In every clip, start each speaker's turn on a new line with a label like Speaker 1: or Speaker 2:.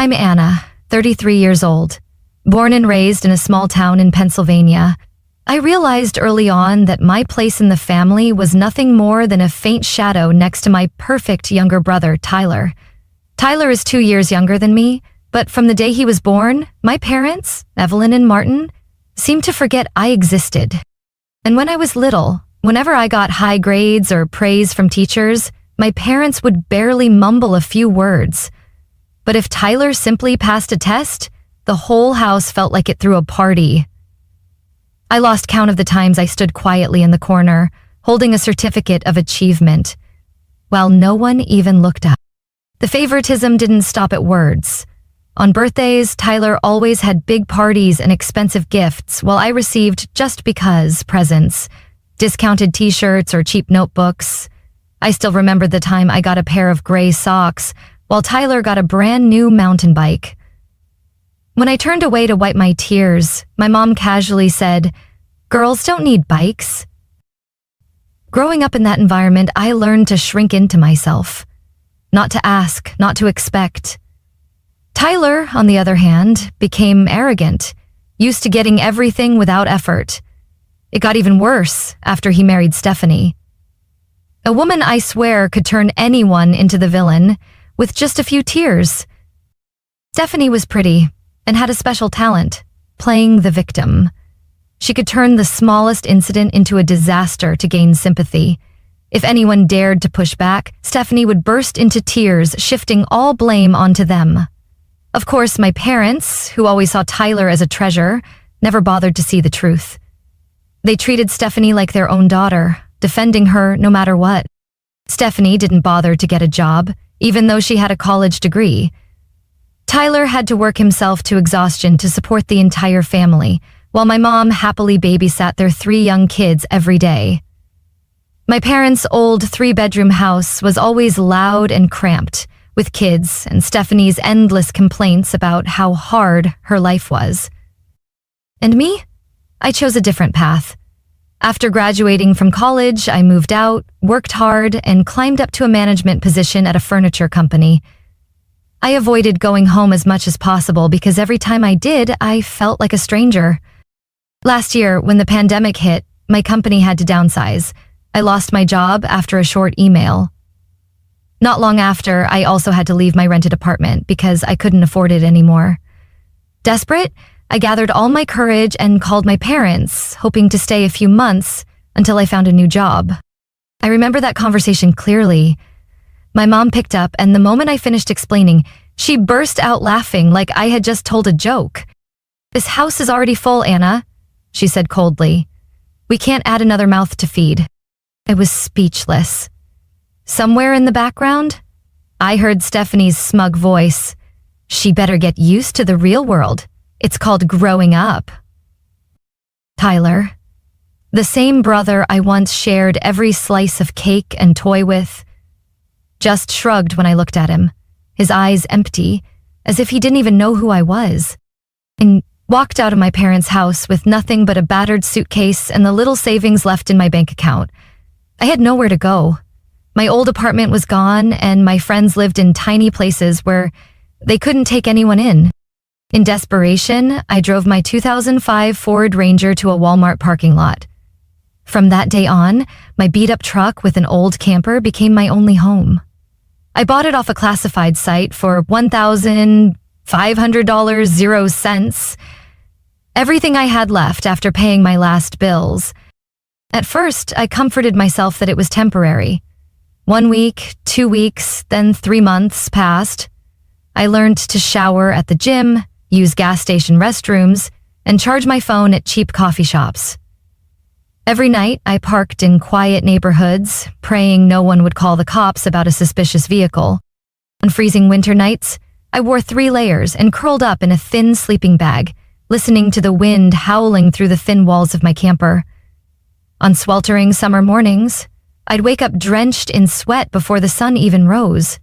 Speaker 1: I'm Anna, 33 years old, born and raised in a small town in Pennsylvania. I realized early on that my place in the family was nothing more than a faint shadow next to my perfect younger brother, Tyler. Tyler is 2 years younger than me, but from the day he was born, my parents, Evelyn and Martin, seemed to forget I existed. And when I was little, whenever I got high grades or praise from teachers, my parents would barely mumble a few words. But if Tyler simply passed a test, the whole house felt like it threw a party. I lost count of the times I stood quietly in the corner, holding a certificate of achievement, while no one even looked up. The favoritism didn't stop at words. On birthdays, Tyler always had big parties and expensive gifts, while I received just because presents, discounted t-shirts or cheap notebooks. I still remember the time I got a pair of gray socks, while Tyler got a brand new mountain bike. When I turned away to wipe my tears, my mom casually said, "Girls don't need bikes." Growing up in that environment, I learned to shrink into myself. Not to ask, not to expect. Tyler, on the other hand, became arrogant, used to getting everything without effort. It got even worse after he married Stephanie. A woman, I swear, could turn anyone into the villain with just a few tears. Stephanie was pretty and had a special talent, playing the victim. She could turn the smallest incident into a disaster to gain sympathy. If anyone dared to push back, Stephanie would burst into tears, shifting all blame onto them. Of course, my parents, who always saw Tyler as a treasure, never bothered to see the truth. They treated Stephanie like their own daughter, defending her no matter what. Stephanie didn't bother to get a job, even though she had a college degree. Tyler had to work himself to exhaustion to support the entire family, while my mom happily babysat their 3 young kids every day. My parents' old 3-bedroom house was always loud and cramped, with kids and Stephanie's endless complaints about how hard her life was. And me? I chose a different path. After graduating from college, I moved out, worked hard, and climbed up to a management position at a furniture company. I avoided going home as much as possible because every time I did, I felt like a stranger. Last year, when the pandemic hit, my company had to downsize. I lost my job after a short email. Not long after, I also had to leave my rented apartment because I couldn't afford it anymore. Desperate, I gathered all my courage and called my parents, hoping to stay a few months until I found a new job. I remember that conversation clearly. My mom picked up, and the moment I finished explaining, she burst out laughing like I had just told a joke. "This house is already full, Anna," she said coldly. "We can't add another mouth to feed." I was speechless. Somewhere in the background, I heard Stephanie's smug voice. "She better get used to the real world. It's called growing up." Tyler, the same brother I once shared every slice of cake and toy with, just shrugged when I looked at him, his eyes empty, as if he didn't even know who I was, and walked out of my parents' house with nothing but a battered suitcase and the little savings left in my bank account. I had nowhere to go. My old apartment was gone, and my friends lived in tiny places where they couldn't take anyone in. In desperation, I drove my 2005 Ford Ranger to a Walmart parking lot. From that day on, my beat-up truck with an old camper became my only home. I bought it off a classified site for $1,500, 0 cents. Everything I had left after paying my last bills. At first, I comforted myself that it was temporary. 1 week, 2 weeks, then 3 months passed. I learned to shower at the gym, use gas station restrooms, and charge my phone at cheap coffee shops. Every night, I parked in quiet neighborhoods, praying no one would call the cops about a suspicious vehicle. On freezing winter nights, I wore 3 layers and curled up in a thin sleeping bag, listening to the wind howling through the thin walls of my camper. On sweltering summer mornings, I'd wake up drenched in sweat before the sun even rose.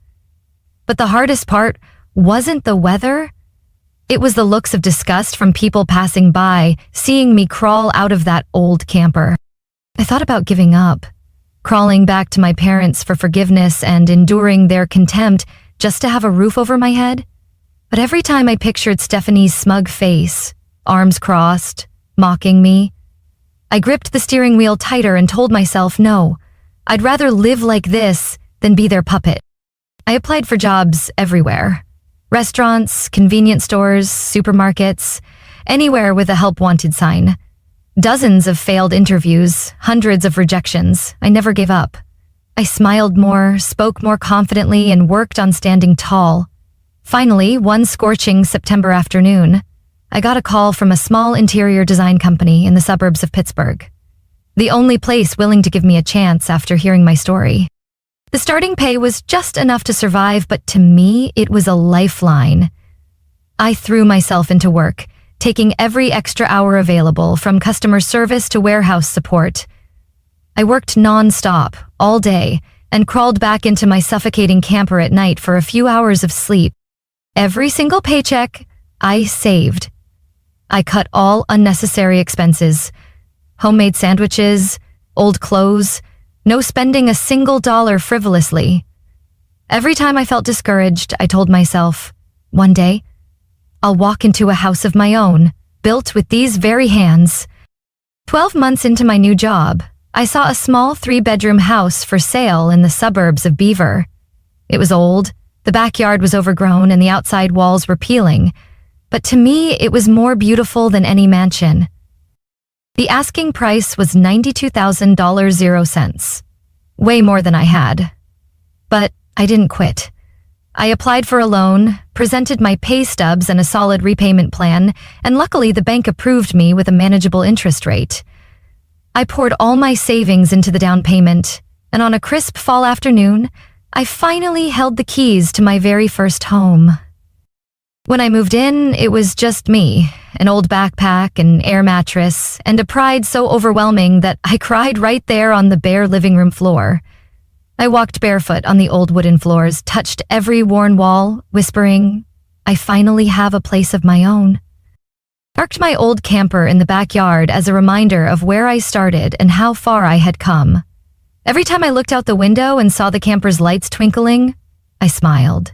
Speaker 1: But the hardest part wasn't the weather. It was the looks of disgust from people passing by, seeing me crawl out of that old camper. I thought about giving up, crawling back to my parents for forgiveness and enduring their contempt just to have a roof over my head. But every time I pictured Stephanie's smug face, arms crossed, mocking me, I gripped the steering wheel tighter and told myself no, I'd rather live like this than be their puppet. I applied for jobs everywhere. Restaurants, convenience stores, supermarkets, anywhere with a help wanted sign. Dozens of failed interviews, hundreds of rejections. I never gave up. I smiled more, spoke more confidently, and worked on standing tall. Finally, one scorching September afternoon, I got a call from a small interior design company in the suburbs of Pittsburgh. The only place willing to give me a chance after hearing my story. The starting pay was just enough to survive, but to me, it was a lifeline. I threw myself into work, taking every extra hour available, from customer service to warehouse support. I worked non-stop, all day, and crawled back into my suffocating camper at night for a few hours of sleep. Every single paycheck, I saved. I cut all unnecessary expenses. Homemade sandwiches, old clothes, no spending a single dollar frivolously. Every time I felt discouraged, I told myself, one day, I'll walk into a house of my own, built with these very hands. 12 months into my new job, I saw a small 3-bedroom house for sale in the suburbs of Beaver. It was old, the backyard was overgrown, and the outside walls were peeling. But to me, it was more beautiful than any mansion. The asking price was $92,000. Way more than I had. But I didn't quit. I applied for a loan, presented my pay stubs and a solid repayment plan, and luckily the bank approved me with a manageable interest rate. I poured all my savings into the down payment, and on a crisp fall afternoon, I finally held the keys to my very first home. When I moved in, it was just me, an old backpack, an air mattress, and a pride so overwhelming that I cried right there on the bare living room floor. I walked barefoot on the old wooden floors, touched every worn wall, whispering, I finally have a place of my own. Parked my old camper in the backyard as a reminder of where I started and how far I had come. Every time I looked out the window and saw the camper's lights twinkling, I smiled.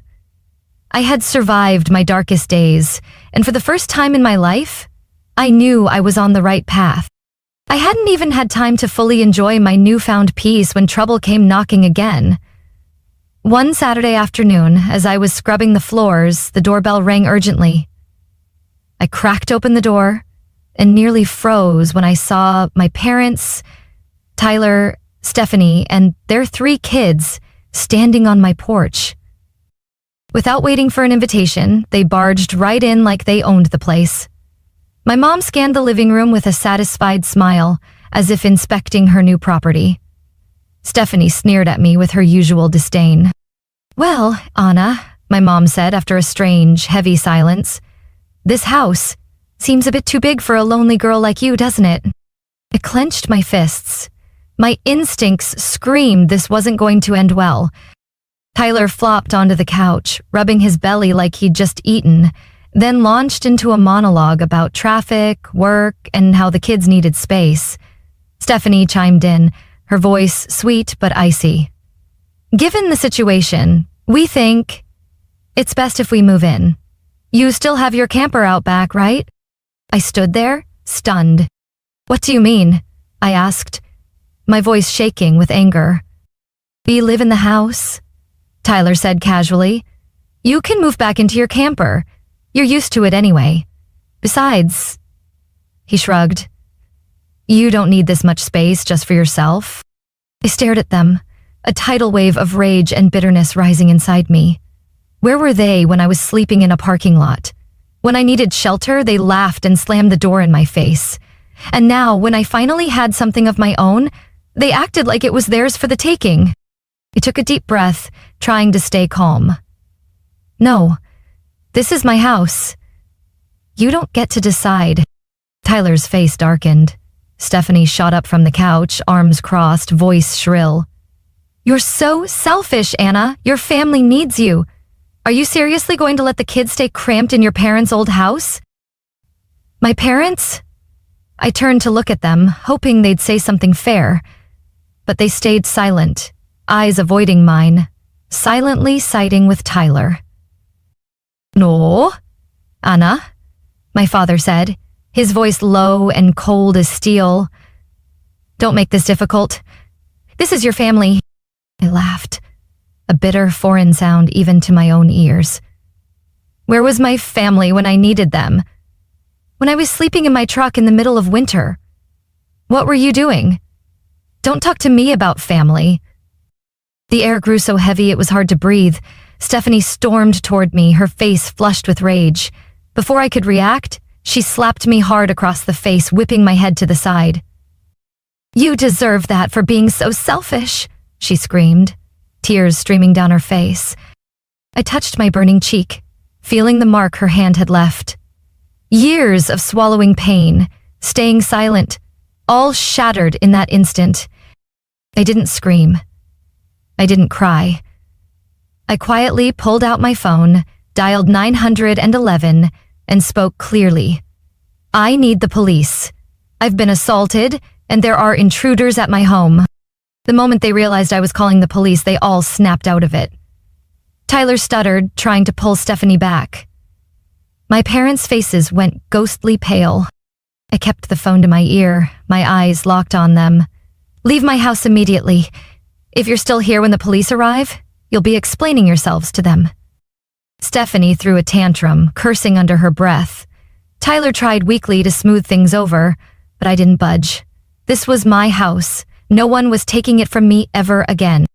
Speaker 1: I had survived my darkest days, and for the first time in my life, I knew I was on the right path. I hadn't even had time to fully enjoy my newfound peace when trouble came knocking again. One Saturday afternoon, as I was scrubbing the floors, the doorbell rang urgently. I cracked open the door and nearly froze when I saw my parents, Tyler, Stephanie, and their 3 kids standing on my porch. Without waiting for an invitation, they barged right in like they owned the place. My mom scanned the living room with a satisfied smile, as if inspecting her new property. Stephanie sneered at me with her usual disdain. Well, Anna, my mom said after a strange, heavy silence, this house seems a bit too big for a lonely girl like you, doesn't it? I clenched my fists. My instincts screamed this wasn't going to end well. Tyler flopped onto the couch, rubbing his belly like he'd just eaten, then launched into a monologue about traffic, work, and how the kids needed space. Stephanie chimed in, her voice sweet but icy. Given the situation, we think it's best if we move in. You still have your camper out back, right? I stood there, stunned. What do you mean? I asked, my voice shaking with anger. We live in the house, Tyler said casually. You can move back into your camper. You're used to it anyway. Besides, he shrugged. You don't need this much space just for yourself. I stared at them, a tidal wave of rage and bitterness rising inside me. Where were they when I was sleeping in a parking lot? When I needed shelter, they laughed and slammed the door in my face. And now, when I finally had something of my own, they acted like it was theirs for the taking. I took a deep breath, trying to stay calm. No, this is my house. You don't get to decide. Tyler's face darkened. Stephanie shot up from the couch, arms crossed, voice shrill. You're so selfish, Anna. Your family needs you. Are you seriously going to let the kids stay cramped in your parents' old house? My parents? I turned to look at them, hoping they'd say something fair. But they stayed silent, eyes avoiding mine, silently siding with Tyler. No, Anna, my father said, his voice low and cold as steel. Don't make this difficult. This is your family. I laughed, a bitter foreign sound even to my own ears. Where was my family when I needed them? When I was sleeping in my truck in the middle of winter? What were you doing? Don't talk to me about family. The air grew so heavy it was hard to breathe. Stephanie stormed toward me, her face flushed with rage. Before I could react, she slapped me hard across the face, whipping my head to the side. You deserve that for being so selfish, she screamed, tears streaming down her face. I touched my burning cheek, feeling the mark her hand had left. Years of swallowing pain, staying silent, all shattered in that instant. I didn't scream. I didn't cry. I quietly pulled out my phone, dialed 911, and spoke clearly. I need the police. I've been assaulted, and there are intruders at my home. The moment they realized I was calling the police, they all snapped out of it. Tyler stuttered, trying to pull Stephanie back. My parents' faces went ghostly pale. I kept the phone to my ear, my eyes locked on them. Leave my house immediately. If you're still here when the police arrive, you'll be explaining yourselves to them. Stephanie threw a tantrum, cursing under her breath. Tyler tried weakly to smooth things over, but I didn't budge. This was my house. No one was taking it from me ever again.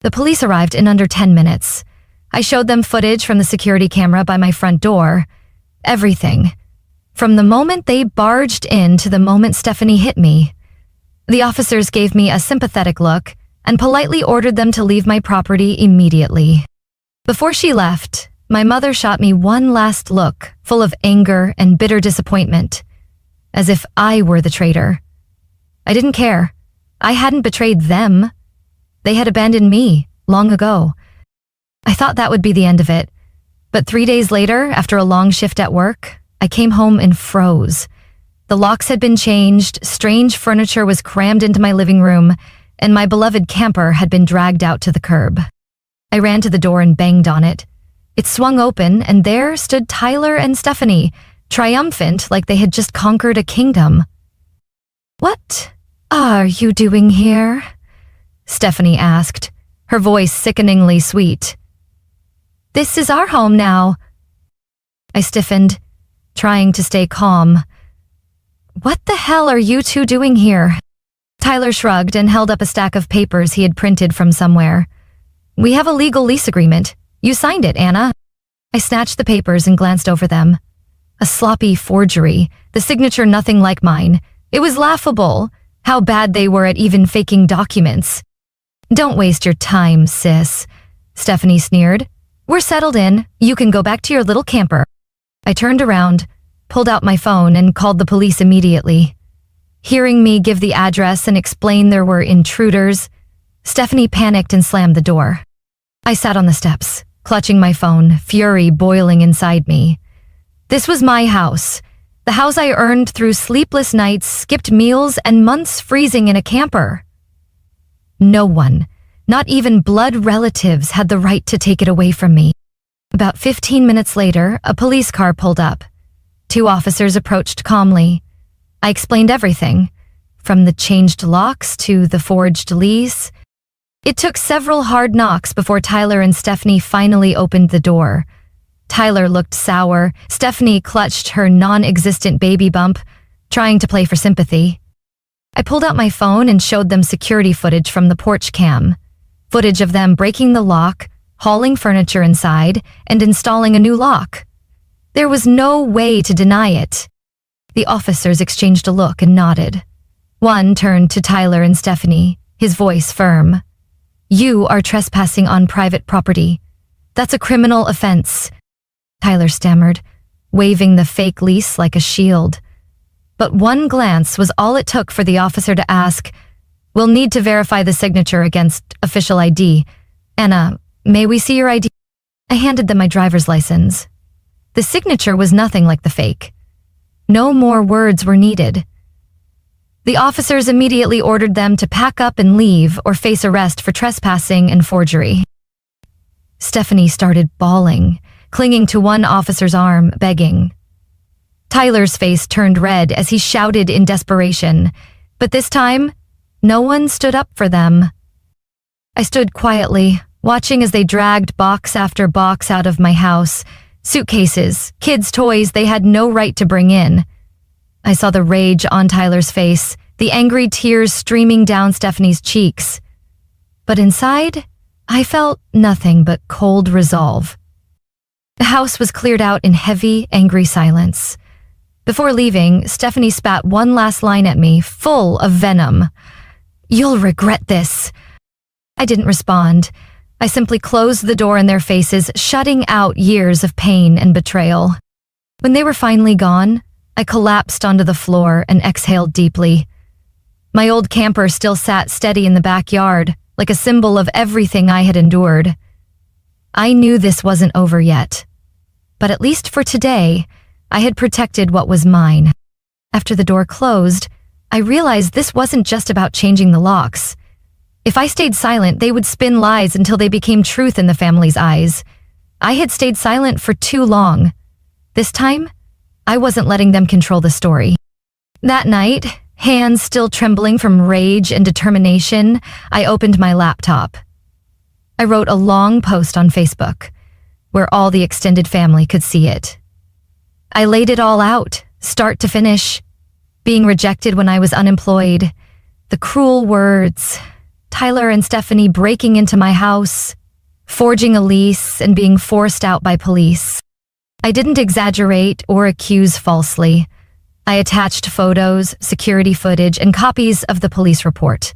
Speaker 1: The police arrived in under 10 minutes. I showed them footage from the security camera by my front door. Everything. From the moment they barged in to the moment Stephanie hit me. The officers gave me a sympathetic look and politely ordered them to leave my property immediately. Before she left, my mother shot me one last look, full of anger and bitter disappointment, as if I were the traitor. I didn't care. I hadn't betrayed them. They had abandoned me long ago. I thought that would be the end of it, but 3 days later, after a long shift at work, I came home and froze. The locks had been changed, strange furniture was crammed into my living room, and my beloved camper had been dragged out to the curb. I ran to the door and banged on it. It swung open, and there stood Tyler and Stephanie, triumphant like they had just conquered a kingdom. What are you doing here? Stephanie asked, her voice sickeningly sweet. This is our home now. I stiffened, trying to stay calm. What the hell are you two doing here? Tyler shrugged and held up a stack of papers he had printed from somewhere. We have a legal lease agreement. You signed it, Anna. I snatched the papers and glanced over them. A sloppy forgery, the signature nothing like mine. It was laughable, how bad they were at even faking documents. Don't waste your time, sis, Stephanie sneered. We're settled in. You can go back to your little camper. I turned around, pulled out my phone, and called the police immediately. Hearing me give the address and explain there were intruders, Stephanie panicked and slammed the door. I sat on the steps, clutching my phone, fury boiling inside me. This was my house, the house I earned through sleepless nights, skipped meals, and months freezing in a camper. No one, not even blood relatives, had the right to take it away from me. About 15 minutes later, a police car pulled up. 2 officers approached calmly. I explained everything, from the changed locks to the forged lease. It took several hard knocks before Tyler and Stephanie finally opened the door. Tyler looked sour. Stephanie clutched her non-existent baby bump, trying to play for sympathy. I pulled out my phone and showed them security footage from the porch cam. Footage of them breaking the lock, hauling furniture inside, and installing a new lock. There was no way to deny it. The officers exchanged a look and nodded. One turned to Tyler and Stephanie, his voice firm. You are trespassing on private property. That's a criminal offense, Tyler stammered, waving the fake lease like a shield. But one glance was all it took for the officer to ask, We'll need to verify the signature against official ID. Anna, may we see your ID? I handed them my driver's license. The signature was nothing like the fake. No more words were needed. The officers immediately ordered them to pack up and leave or face arrest for trespassing and forgery. Stephanie started bawling, clinging to one officer's arm, begging. Tyler's face turned red as he shouted in desperation, but this time, no one stood up for them. I stood quietly, watching as they dragged box after box out of my house, suitcases, kids' toys they had no right to bring in. I saw the rage on Tyler's face, the angry tears streaming down Stephanie's cheeks. But inside, I felt nothing but cold resolve. The house was cleared out in heavy, angry silence. Before leaving, Stephanie spat one last line at me, full of venom. "You'll regret this." I didn't respond. I simply closed the door in their faces, shutting out years of pain and betrayal. When they were finally gone, I collapsed onto the floor and exhaled deeply. My old camper still sat steady in the backyard, like a symbol of everything I had endured. I knew this wasn't over yet. But at least for today, I had protected what was mine. After the door closed, I realized this wasn't just about changing the locks. If I stayed silent, they would spin lies until they became truth in the family's eyes. I had stayed silent for too long. This time, I wasn't letting them control the story. That night, hands still trembling from rage and determination, I opened my laptop. I wrote a long post on Facebook, where all the extended family could see it. I laid it all out, start to finish. Being rejected when I was unemployed, the cruel words, Tyler and Stephanie breaking into my house, forging a lease, and being forced out by police. I didn't exaggerate or accuse falsely. I attached photos, security footage, and copies of the police report.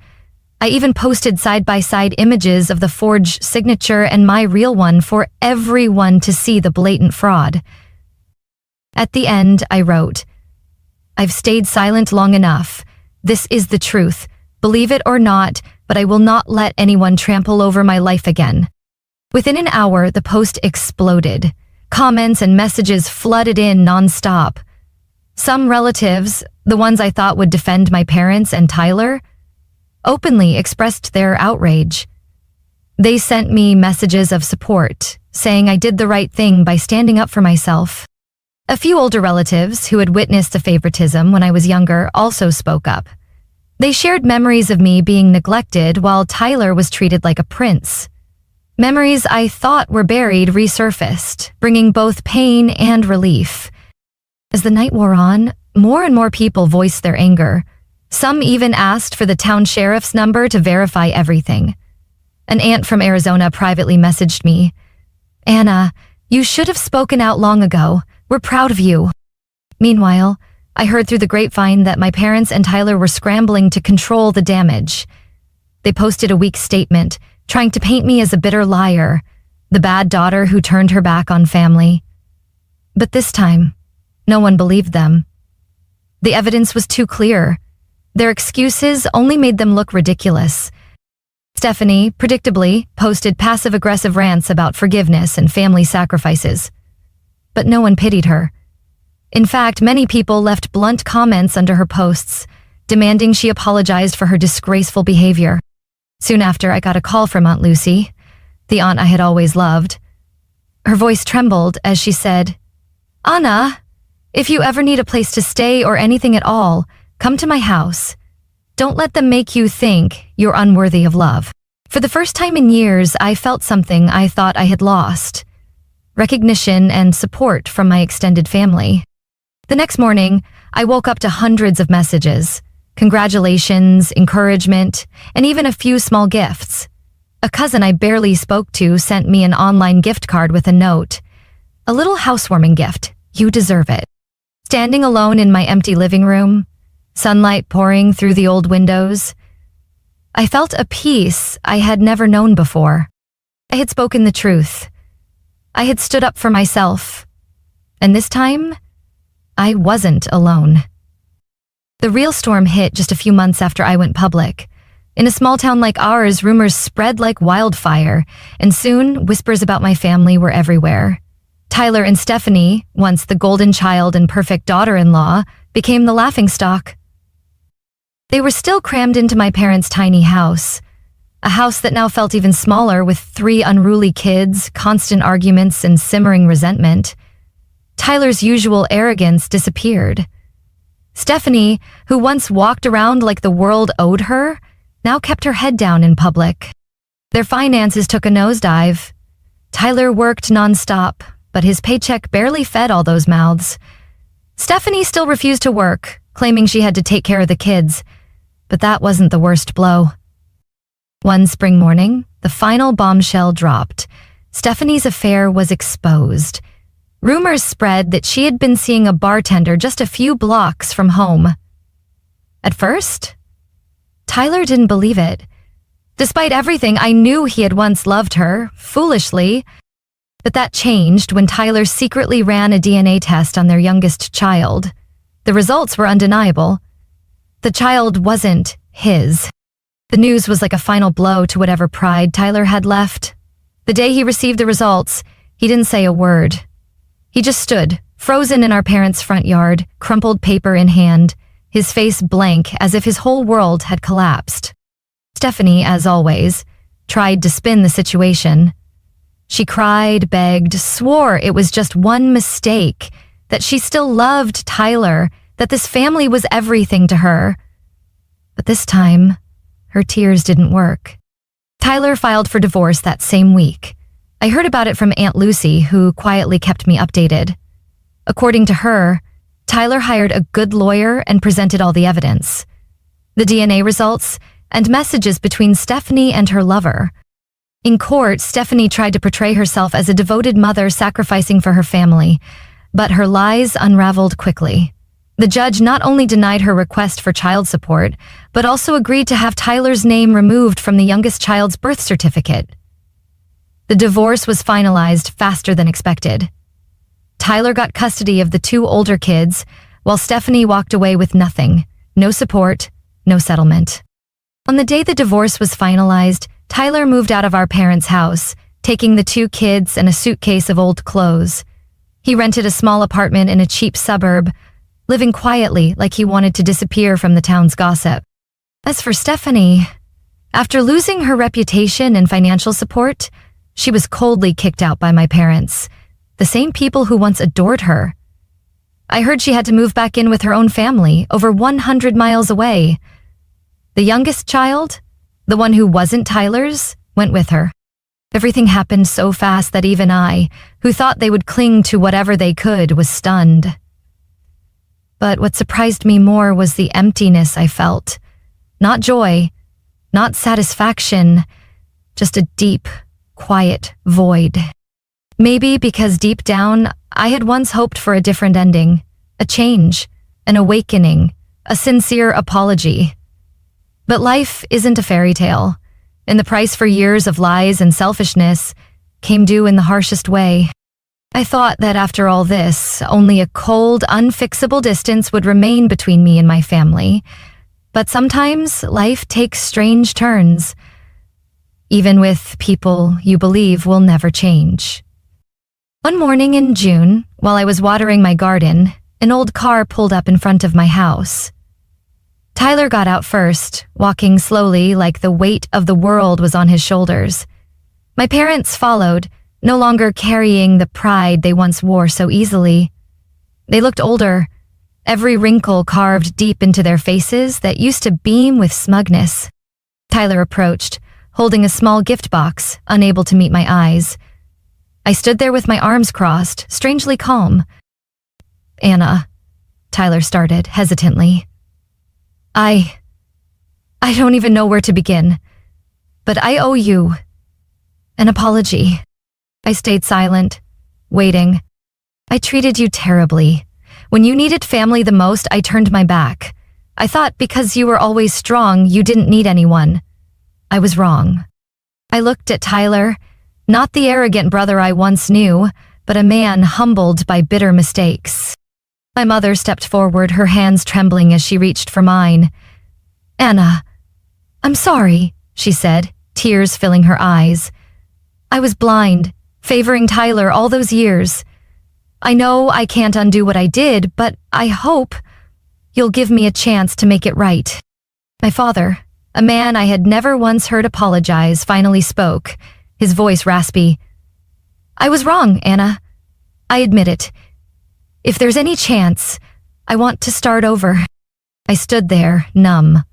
Speaker 1: I even posted side-by-side images of the forged signature and my real one for everyone to see the blatant fraud. At the end, I wrote, "I've stayed silent long enough. This is the truth. Believe it or not, but I will not let anyone trample over my life again." Within an hour, the post exploded. Comments and messages flooded in nonstop. Some relatives, the ones I thought would defend my parents and Tyler, openly expressed their outrage. They sent me messages of support, saying I did the right thing by standing up for myself. A few older relatives who had witnessed the favoritism when I was younger also spoke up. They shared memories of me being neglected while Tyler was treated like a prince. Memories I thought were buried resurfaced, bringing both pain and relief. As the night wore on, more and more people voiced their anger. Some even asked for the town sheriff's number to verify everything. An aunt from Arizona privately messaged me, "Anna, you should have spoken out long ago. We're proud of you." Meanwhile, I heard through the grapevine that my parents and Tyler were scrambling to control the damage. They posted a weak statement, trying to paint me as a bitter liar, the bad daughter who turned her back on family. But this time, no one believed them. The evidence was too clear. Their excuses only made them look ridiculous. Stephanie, predictably, posted passive-aggressive rants about forgiveness and family sacrifices. But no one pitied her. In fact, many people left blunt comments under her posts, demanding she apologized for her disgraceful behavior. Soon after, I got a call from Aunt Lucy, the aunt I had always loved. Her voice trembled as she said, "Anna, if you ever need a place to stay or anything at all, come to my house. Don't let them make you think you're unworthy of love." For the first time in years, I felt something I thought I had lost: recognition and support from my extended family. The next morning, I woke up to hundreds of messages, congratulations, encouragement, and even a few small gifts. A cousin I barely spoke to sent me an online gift card with a note, "A little housewarming gift. You deserve it." Standing alone in my empty living room, sunlight pouring through the old windows, I felt a peace I had never known before. I had spoken the truth. I had stood up for myself. And this time, I wasn't alone. The real storm hit just a few months after I went public. In a small town like ours, rumors spread like wildfire, and soon whispers about my family were everywhere. Tyler and Stephanie, once the golden child and perfect daughter-in-law, became the laughingstock. They were still crammed into my parents' tiny house, A house that now felt even smaller with 3 unruly kids, constant arguments, and simmering resentment. Tyler's usual arrogance disappeared. Stephanie, who once walked around like the world owed her, now kept her head down in public. Their finances took a nosedive. Tyler worked nonstop, but his paycheck barely fed all those mouths. Stephanie still refused to work, claiming she had to take care of the kids, but that wasn't the worst blow. One spring morning, the final bombshell dropped. Stephanie's affair was exposed. Rumors spread that she had been seeing a bartender just a few blocks from home. At first, Tyler didn't believe it. Despite everything, I knew he had once loved her, foolishly, but that changed when Tyler secretly ran a DNA test on their youngest child. The results were undeniable. The child wasn't his. The news was like a final blow to whatever pride Tyler had left. The day he received the results, he didn't say a word. He just stood, frozen in our parents' front yard, crumpled paper in hand, his face blank as if his whole world had collapsed. Stephanie, as always, tried to spin the situation. She cried, begged, swore it was just one mistake, that she still loved Tyler, that this family was everything to her. But this time, her tears didn't work. Tyler filed for divorce that same week. I heard about it from Aunt Lucy, who quietly kept me updated. According to her, Tyler hired a good lawyer and presented all the evidence. The DNA results and messages between Stephanie and her lover. In court, Stephanie tried to portray herself as a devoted mother sacrificing for her family, but her lies unraveled quickly. The judge not only denied her request for child support, but also agreed to have Tyler's name removed from the youngest child's birth certificate. The divorce was finalized faster than expected. Tyler got custody of the 2 older kids, while Stephanie walked away with nothing, no support, no settlement. On the day the divorce was finalized, Tyler moved out of our parents' house, taking the 2 kids and a suitcase of old clothes. He rented a small apartment in a cheap suburb, living quietly like he wanted to disappear from the town's gossip. As for Stephanie, after losing her reputation and financial support, she was coldly kicked out by my parents, the same people who once adored her. I heard she had to move back in with her own family, over 100 miles away. The youngest child, the one who wasn't Tyler's, went with her. Everything happened so fast that even I, who thought they would cling to whatever they could, was stunned. But what surprised me more was the emptiness I felt. Not joy, not satisfaction, just a deep, quiet void. Maybe because deep down, I had once hoped for a different ending, a change, an awakening, a sincere apology. But life isn't a fairy tale, and the price for years of lies and selfishness came due in the harshest way. I thought that after all this, only a cold, unfixable distance would remain between me and my family. But sometimes life takes strange turns, even with people you believe will never change. One morning in June, while I was watering my garden, an old car pulled up in front of my house. Tyler got out first, walking slowly like the weight of the world was on his shoulders. My parents followed, no longer carrying the pride they once wore so easily. They looked older, every wrinkle carved deep into their faces that used to beam with smugness. Tyler approached, holding a small gift box, unable to meet my eyes. I stood there with my arms crossed, strangely calm. "Anna," Tyler started, hesitantly. I don't even know where to begin, but I owe you an apology." I stayed silent, waiting. "I treated you terribly. When you needed family the most, I turned my back. I thought because you were always strong, you didn't need anyone. I was wrong." I looked at Tyler, not the arrogant brother I once knew, but a man humbled by bitter mistakes. My mother stepped forward, her hands trembling as she reached for mine. "Anna, I'm sorry," she said, tears filling her eyes. "I was blind, favoring Tyler all those years. I know I can't undo what I did, but I hope you'll give me a chance to make it right." My father, A man I had never once heard apologize finally spoke, his voice raspy. "I was wrong, Anna. I admit it. If there's any chance, I want to start over." I stood there, numb.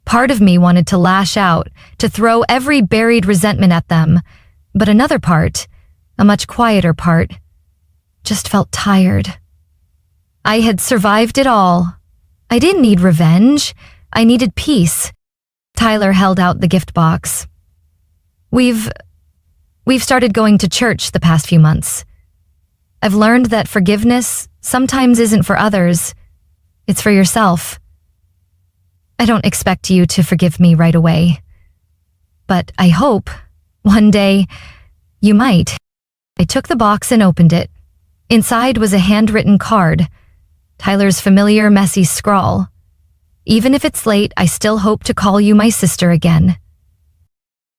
Speaker 1: Part of me wanted to lash out, to throw every buried resentment at them, but another part, a much quieter part, just felt tired. I had survived it all. I didn't need revenge. I needed peace. Tyler held out the gift box. We've started going to church the past few months. I've learned that forgiveness sometimes isn't for others. It's for yourself. I don't expect you to forgive me right away. But I hope, one day, you might. I took the box and opened it. Inside was a handwritten card, Tyler's familiar messy scrawl. "Even if it's late, I still hope to call you my sister again."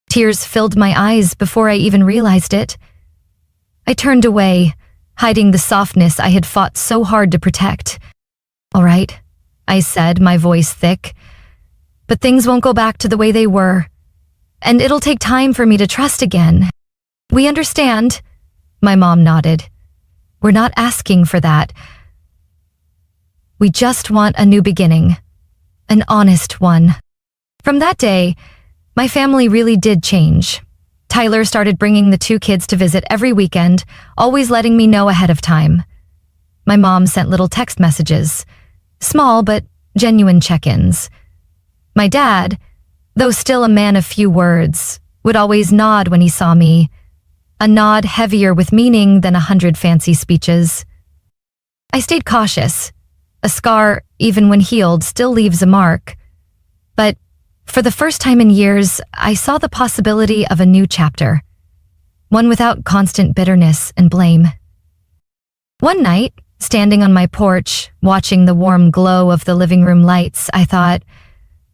Speaker 1: Tears filled my eyes before I even realized it. I turned away, hiding the softness I had fought so hard to protect. "All right," I said, my voice thick. "But things won't go back to the way they were. And it'll take time for me to trust again." "We understand," my mom nodded. "We're not asking for that. We just want a new beginning. An honest one." From that day, my family really did change. Tyler started bringing the two kids to visit every weekend, always letting me know ahead of time. My mom sent little text messages, small but genuine check-ins. My dad, though still a man of few words, would always nod when he saw me, a nod heavier with meaning than 100 fancy speeches. I stayed cautious. A scar, even when healed, still leaves a mark. But for the first time in years, I saw the possibility of a new chapter, one without constant bitterness and blame. One night, standing on my porch, watching the warm glow of the living room lights, I thought,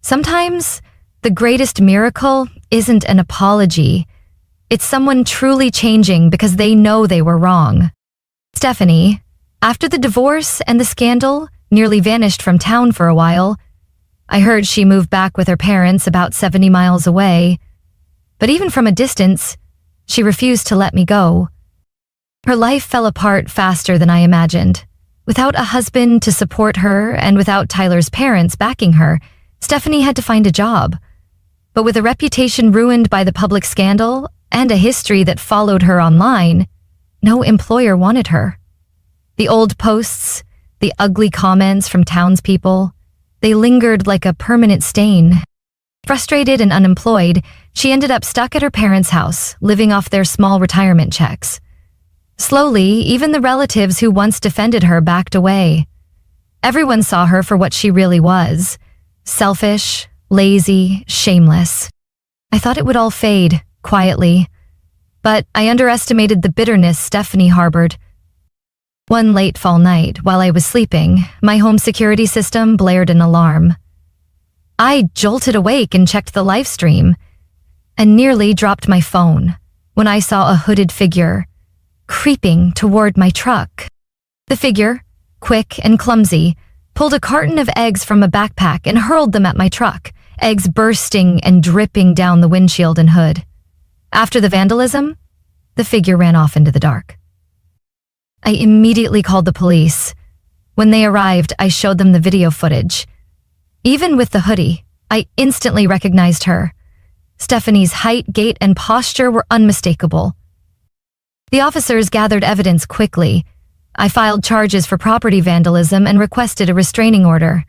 Speaker 1: sometimes the greatest miracle isn't an apology. It's someone truly changing because they know they were wrong. Stephanie, after the divorce and the scandal, nearly vanished from town for a while. I heard she moved back with her parents about 70 miles away. But even from a distance, she refused to let me go. Her life fell apart faster than I imagined. Without a husband to support her and without Tyler's parents backing her, Stephanie had to find a job. But with a reputation ruined by the public scandal and a history that followed her online, no employer wanted her. The old posts, the ugly comments from townspeople, they lingered like a permanent stain. Frustrated and unemployed, she ended up stuck at her parents' house, living off their small retirement checks. Slowly, even the relatives who once defended her backed away. Everyone saw her for what she really was: selfish, lazy, shameless. I thought it would all fade, quietly. But I underestimated the bitterness Stephanie harbored. One late fall night, while I was sleeping, my home security system blared an alarm. I jolted awake and checked the live stream, and nearly dropped my phone when I saw a hooded figure creeping toward my truck. The figure, quick and clumsy, pulled a carton of eggs from a backpack and hurled them at my truck, eggs bursting and dripping down the windshield and hood. After the vandalism, the figure ran off into the dark. I immediately called the police. When they arrived, I showed them the video footage. Even with the hoodie, I instantly recognized her. Stephanie's height, gait, and posture were unmistakable. The officers gathered evidence quickly. I filed charges for property vandalism and requested a restraining order.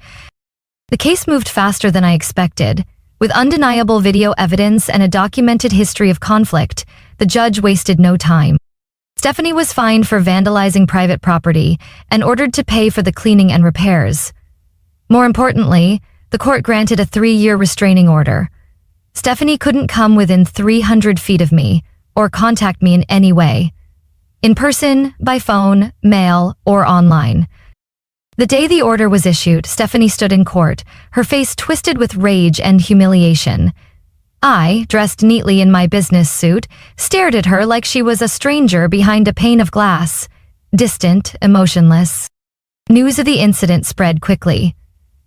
Speaker 1: The case moved faster than I expected. With undeniable video evidence and a documented history of conflict, the judge wasted no time. Stephanie was fined for vandalizing private property and ordered to pay for the cleaning and repairs. More importantly, the court granted a 3-year restraining order. Stephanie couldn't come within 300 feet of me or contact me in any way, in person, by phone, mail, or online. The day the order was issued, Stephanie stood in court, her face twisted with rage and humiliation. I, dressed neatly in my business suit, stared at her like she was a stranger behind a pane of glass, distant, emotionless. News of the incident spread quickly.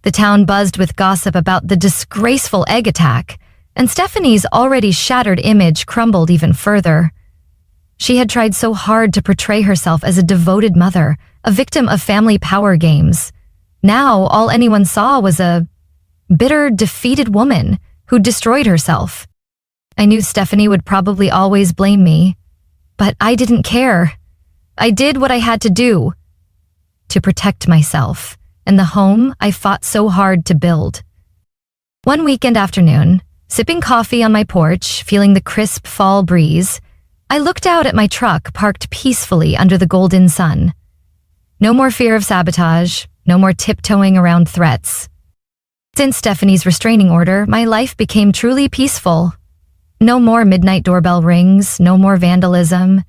Speaker 1: The town buzzed with gossip about the disgraceful egg attack, and Stephanie's already shattered image crumbled even further. She had tried so hard to portray herself as a devoted mother, a victim of family power games. Now, all anyone saw was a bitter, defeated woman who destroyed herself. I knew Stephanie would probably always blame me, but I didn't care. I did what I had to do to protect myself and the home I fought so hard to build. One weekend afternoon, sipping coffee on my porch, feeling the crisp fall breeze, I looked out at my truck parked peacefully under the golden sun. No more fear of sabotage, no more tiptoeing around threats. Since Stephanie's restraining order, my life became truly peaceful. No more midnight doorbell rings, no more vandalism.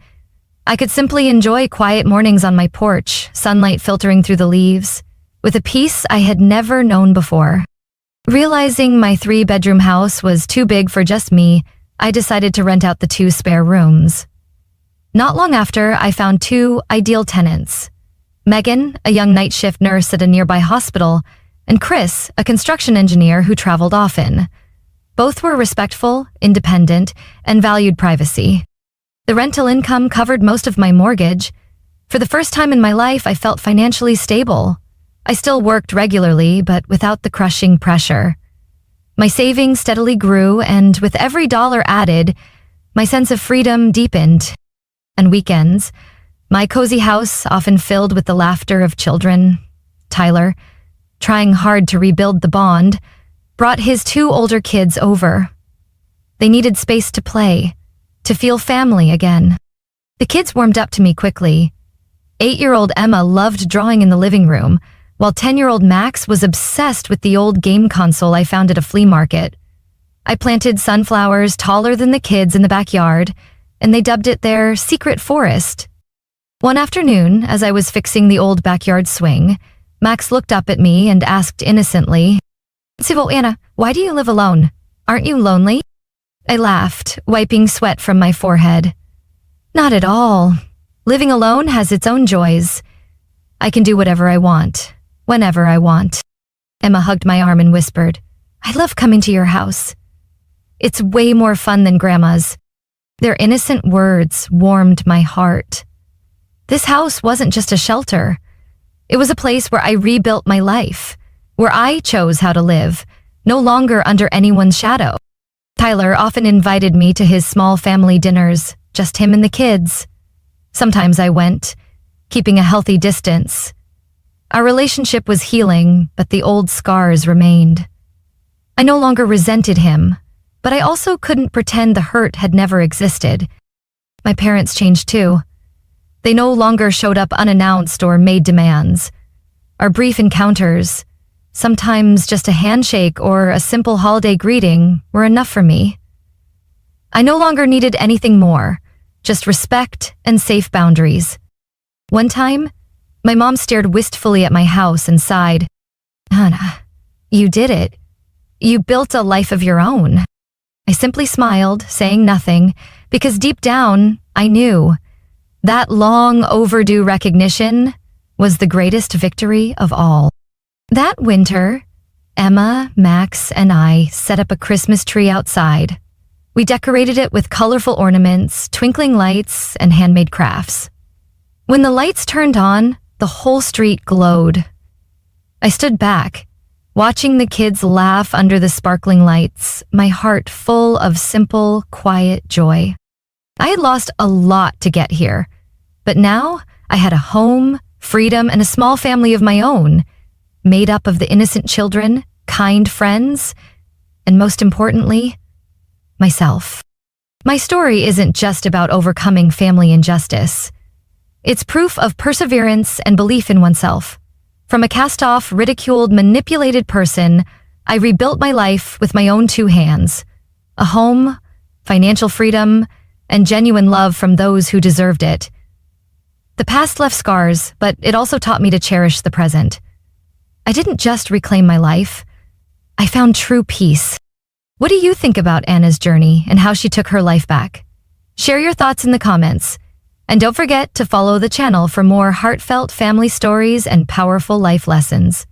Speaker 1: I could simply enjoy quiet mornings on my porch, sunlight filtering through the leaves, with a peace I had never known before. Realizing my 3-bedroom house was too big for just me, I decided to rent out the 2 spare rooms. Not long after, I found 2 ideal tenants. Megan, a young night shift nurse at a nearby hospital, and Chris, a construction engineer who traveled often. Both were respectful, independent, and valued privacy. The rental income covered most of my mortgage. For the first time in my life, I felt financially stable. I still worked regularly, but without the crushing pressure. My savings steadily grew, and with every dollar added, my sense of freedom deepened. On weekends, my cozy house often filled with the laughter of children. Tyler, trying hard to rebuild the bond, brought his 2 older kids over. They needed space to play, to feel family again. The kids warmed up to me quickly. 8-year-old Emma loved drawing in the living room, while 10-year-old Max was obsessed with the old game console I found at a flea market. I planted sunflowers taller than the kids in the backyard, and they dubbed it their secret forest. One afternoon, as I was fixing the old backyard swing, Max looked up at me and asked innocently, "Sivo, Anna, why do you live alone? Aren't you lonely?" I laughed, wiping sweat from my forehead. "Not at all. Living alone has its own joys. I can do whatever I want, whenever I want." Emma hugged my arm and whispered, "I love coming to your house. It's way more fun than Grandma's." Their innocent words warmed my heart. This house wasn't just a shelter. It was a place where I rebuilt my life, where I chose how to live, no longer under anyone's shadow. Tyler often invited me to his small family dinners, just him and the kids. Sometimes I went, keeping a healthy distance. Our relationship was healing, but the old scars remained. I no longer resented him, but I also couldn't pretend the hurt had never existed. My parents changed too. They no longer showed up unannounced or made demands. Our brief encounters, sometimes just a handshake or a simple holiday greeting, were enough for me. I no longer needed anything more, just respect and safe boundaries. One time, my mom stared wistfully at my house and sighed, "Anna, you did it. You built a life of your own." I simply smiled, saying nothing, because deep down, I knew that long overdue recognition was the greatest victory of all. That winter, Emma, Max, and I set up a Christmas tree outside. We decorated it with colorful ornaments, twinkling lights, and handmade crafts. When the lights turned on, the whole street glowed. I stood back, watching the kids laugh under the sparkling lights, my heart full of simple, quiet joy. I had lost a lot to get here, but now I had a home, freedom, and a small family of my own, made up of the innocent children, kind friends, and most importantly, myself. My story isn't just about overcoming family injustice. It's proof of perseverance and belief in oneself. From a cast-off, ridiculed, manipulated person, I rebuilt my life with my own 2 hands. A home, financial freedom, and genuine love from those who deserved it. The past left scars, but it also taught me to cherish the present. I didn't just reclaim my life. I found true peace. What do you think about Anna's journey and how she took her life back? Share your thoughts in the comments. And don't forget to follow the channel for more heartfelt family stories and powerful life lessons.